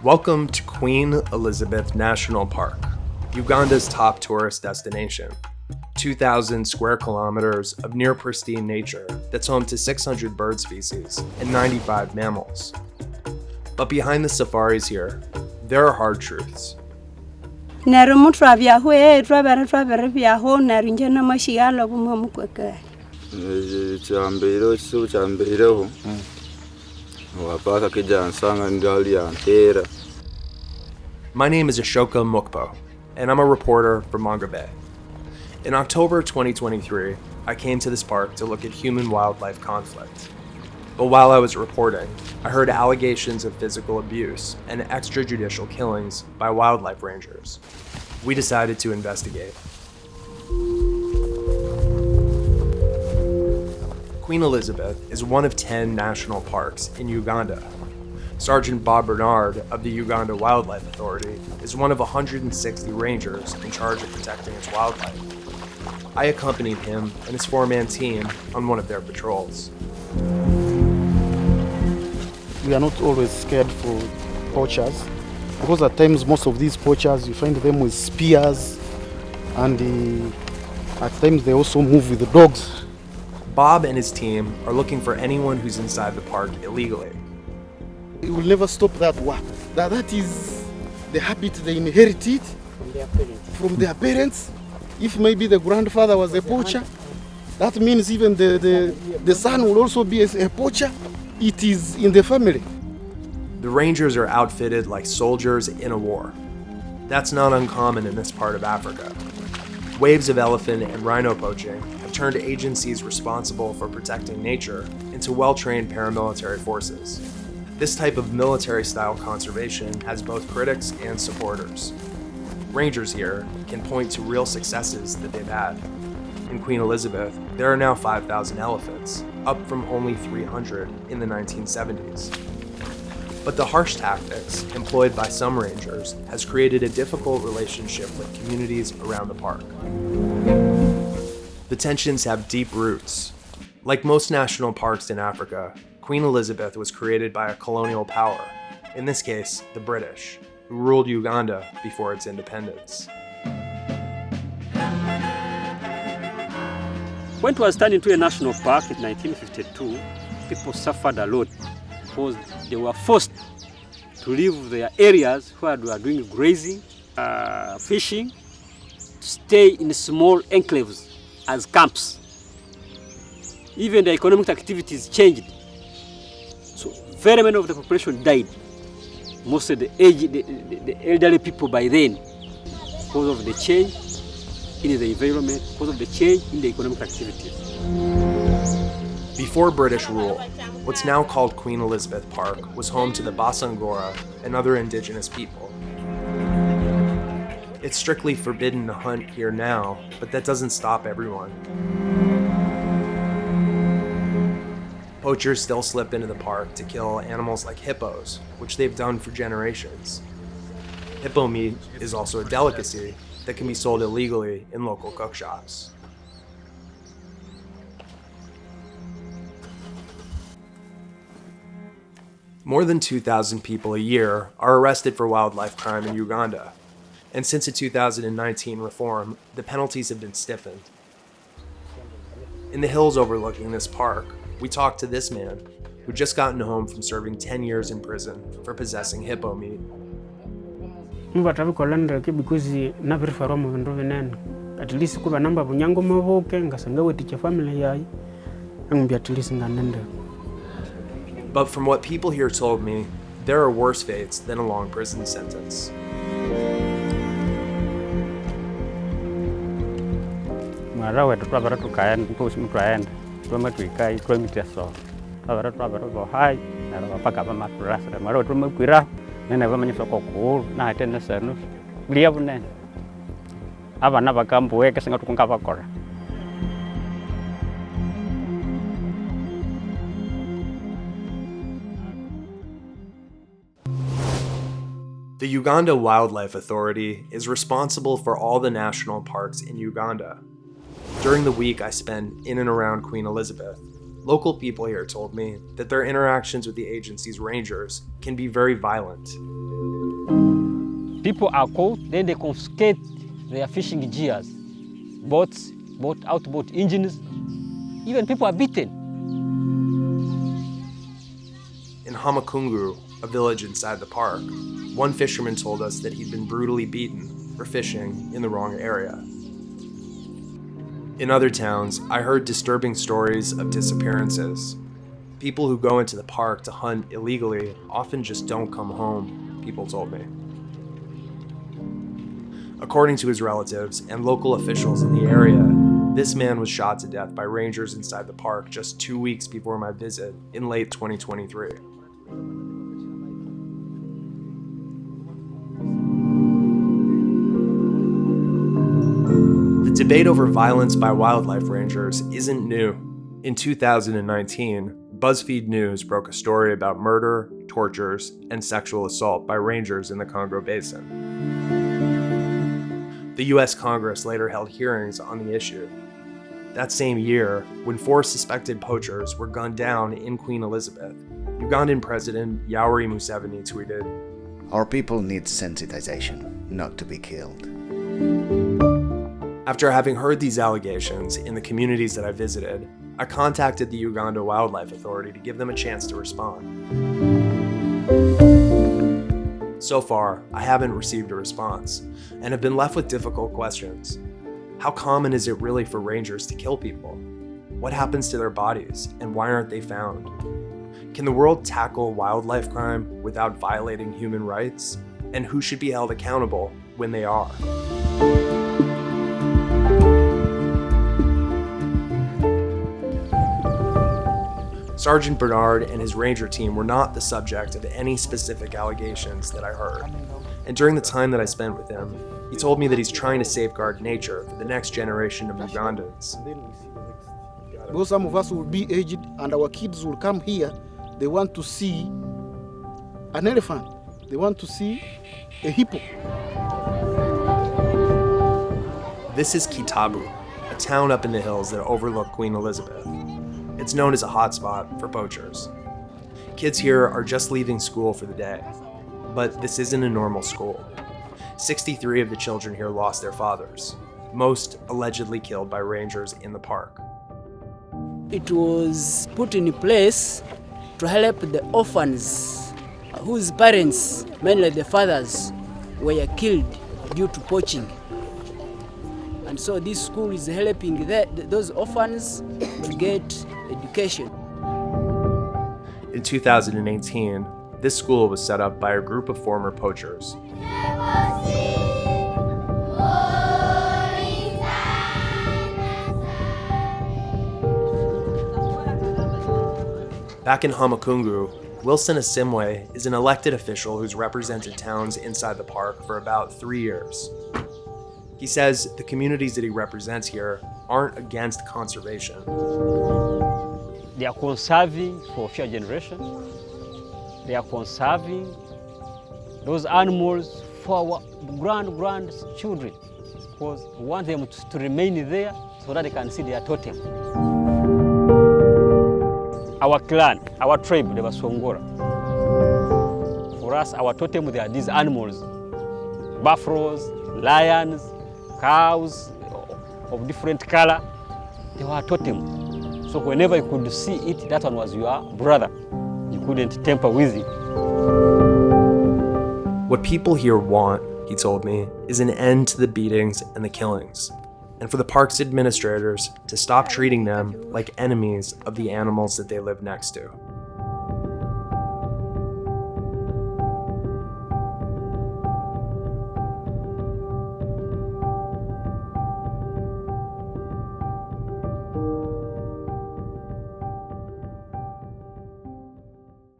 Welcome to Queen Elizabeth National Park, Uganda's top tourist destination. 2,000 square kilometers of near-pristine nature that's home to 600 bird species and 95 mammals. But behind the safaris here, there are hard truths. My name is Ashoka Mukpo, and I'm a reporter for Mongabay. In October 2023, I came to this park to look at human-wildlife conflict. But while I was reporting, I heard allegations of physical abuse and extrajudicial killings by wildlife rangers. We decided to investigate. Queen Elizabeth is one of 10 national parks in Uganda. Sergeant Bob Bernard of the Uganda Wildlife Authority is one of 160 rangers in charge of protecting its wildlife. I accompanied him and his four-man team on one of their patrols. We are not always scared for poachers, because at times most of these poachers, you find them with spears, and at times they also move with the dogs. Bob and his team are looking for anyone who's inside the park illegally. We will never stop that work. That is the habit they inherited from their parents. If maybe the grandfather was a poacher, that means even the son will also be a poacher. It is in the family. The rangers are outfitted like soldiers in a war. That's not uncommon in this part of Africa. Waves of elephant and rhino poaching have turned agencies responsible for protecting nature into well-trained paramilitary forces. This type of military-style conservation has both critics and supporters. Rangers here can point to real successes that they've had. In Queen Elizabeth, there are now 5,000 elephants, up from only 300 in the 1970s. But the harsh tactics employed by some rangers has created a difficult relationship with communities around the park. The tensions have deep roots. Like most national parks in Africa, Queen Elizabeth was created by a colonial power, in this case, the British, who ruled Uganda before its independence. When it was turned into a national park in 1952, people suffered a lot because they were forced to leave their areas where they were doing grazing, fishing, to stay in small enclaves as camps. Even the economic activities changed. So very many of the population died. Most of the elderly people by then, because of the change in the environment, because of the change in the economic activities. Before British rule, what's now called Queen Elizabeth Park was home to the Basangora and other indigenous people. It's strictly forbidden to hunt here now, but that doesn't stop everyone. Poachers still slip into the park to kill animals like hippos, which they've done for generations. Hippo meat is also a delicacy that can be sold illegally in local cook shops. More than 2,000 people a year are arrested for wildlife crime in Uganda, and since the 2019 reform, the penalties have been stiffened. In the hills overlooking this park, we talked to this man who just gotten home from serving 10 years in prison for possessing hippo meat. At least kuba namba bunyango maboke ngasanga wetiche family yayi ngumbi at least nganende. But from what people here told me, there are worse fates than a long prison sentence. Marawe twabara tukaenda mpushi mtwaenda twama twikai twamiteso twabara go hai na bapaka bama turasa marawe twamakwira nene bamanyisa kokulu na atene sanu liabune abana bakambuwe kesenga tukunga bakora. The Uganda Wildlife Authority is responsible for all the national parks in Uganda. During the week I spent in and around Queen Elizabeth, Local people here told me that their interactions with the agency's rangers can be very violent. People are caught, then they confiscate their fishing gears, boats, outboard engines. Even people are beaten. In Hamakungu, a village inside the park, one fisherman told us that he'd been brutally beaten for fishing in the wrong area. In other towns, I heard disturbing stories of disappearances. People who go into the park to hunt illegally often just don't come home, people told me. According to his relatives and local officials in the area, this man was shot to death by rangers inside the park just 2 weeks before my visit in late 2023. The debate over violence by wildlife rangers isn't new. In 2019, BuzzFeed News broke a story about murder, tortures, and sexual assault by rangers in the Congo Basin. The US Congress later held hearings on the issue. That same year, when 4 suspected poachers were gunned down in Queen Elizabeth, Ugandan President Yoweri Museveni tweeted, "Our people need sensitization, not to be killed." After having heard these allegations in the communities that I visited, I contacted the Uganda Wildlife Authority to give them a chance to respond. So far, I haven't received a response, and have been left with difficult questions. How common is it really for rangers to kill people? What happens to their bodies, and why aren't they found? Can the world tackle wildlife crime without violating human rights? And who should be held accountable when they are? Sergeant Bernard and his ranger team were not the subject of any specific allegations that I heard. And during the time that I spent with him, he told me that he's trying to safeguard nature for the next generation of Ugandans. Because some of us will be aged and our kids will come here, they want to see an elephant, they want to see a hippo. This is Kitabu, a town up in the hills that overlook Queen Elizabeth. It's known as a hotspot for poachers. Kids here are just leaving school for the day, but this isn't a normal school. 63 of the children here lost their fathers, most allegedly killed by rangers in the park. It was put in place to help the orphans whose parents, mainly the fathers, were killed due to poaching. And so this school is helping those orphans to get education. In 2018, this school was set up by a group of former poachers. Back in Hamakungu, Wilson Asimwe is an elected official who's represented towns inside the park for about 3 years. He says the communities that he represents here aren't against conservation. They are conserving for future generations. They are conserving those animals for our grandchildren, because we want them to remain there so that they can see their totem. Our clan, our tribe, the Basongora. For us, our totem, they are these animals: buffaloes, lions, cows of different color. They were a totem. So whenever you could see it, that one was your brother. You couldn't tamper with it. What people here want, he told me, is an end to the beatings and the killings, and for the park's administrators to stop treating them like enemies of the animals that they live next to.